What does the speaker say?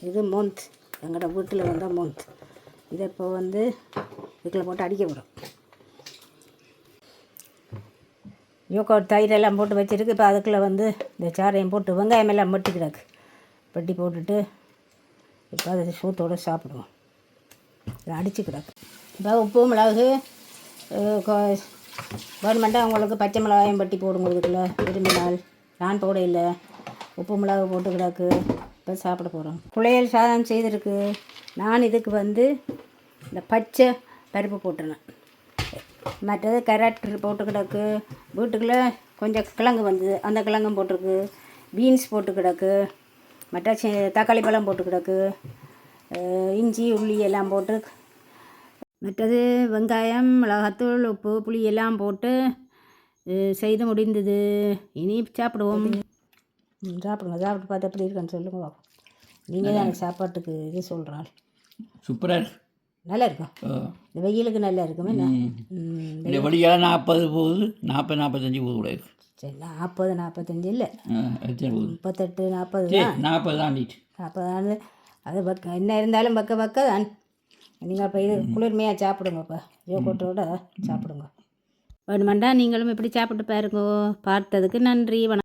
இது மொந்த், எங்களோட வீட்டில் வந்த மொந்த். இதை இப்போ வந்து இதுக்குள்ள போட்டு அடிக்க விடும். யோகர்ட் தயிரெல்லாம் போட்டு வச்சுருக்கு. இப்போ அதுக்குள்ளே வந்து இந்த சாரையும் போட்டு வெங்காயம் எல்லாம் வெட்டி கிடக்கு. வெட்டி போட்டுட்டு இப்போ அதை சூத்தோடு சாப்பிடுவோம். இதை அடித்து கிடக்கு. இப்போ உப்பு மிளகு கவர்மெண்ட்டாக அவங்களுக்கு பச்சை மிளகாயும் வெட்டி போடும் இதுக்குள்ள விரும்பினால். நான் போட இல்லை, உப்பு மிளகு போட்டு கிடக்கு. இப்போ சாப்பிட போகிறோம். குழையல் சாதம் செய்திருக்கு. நான் இதுக்கு வந்து இந்த பச்சை பருப்பு போட்டுனேன். மற்றது கேரட் போட்டு கிடக்கு. வீட்டுக்குள்ளே கொஞ்சம் கிழங்கு வந்தது, அந்த கிழங்கும் போட்டிருக்கு. பீன்ஸ் போட்டு கிடக்கு. மற்ற தக்காளி பழம் போட்டு கிடக்கு. இஞ்சி உள்ளி எல்லாம் போட்டு, மற்றது வெங்காயம் மிளகாத்தூள் உப்பு புளி எல்லாம் போட்டு செய்து முடிந்தது. இனி சாப்பிடுவோம். சாப்பிடுங்க. சாப்பிட்டு பார்த்து எப்படி இருக்குன்னு சொல்லுங்க. நீங்கள் தான் எனக்கு சாப்பாட்டுக்கு இது சொல்கிறாள். சூப்பராக இருக்கு, நல்லா இருக்கும். இந்த வெயிலுக்கு நல்லா இருக்குமே. இந்த வழியாக 40 போகுது, 45 போகுது கூட இருக்கு. சரி, 45 இல்லை, 38 40 தான். 40 தாண்டிட்டு 40 அது பக்கம் என்ன இருந்தாலும் பக்க தான். நீங்கள் இப்போ இது குளிர்மையாக சாப்பிடுங்க. இப்போ யோகோட்டோட சாப்பிடுங்க. வேணுமெண்டா நீங்களும் இப்படி சாப்பிட்டு பாருங்க. பார்த்ததுக்கு நன்றி. வணக்கம்.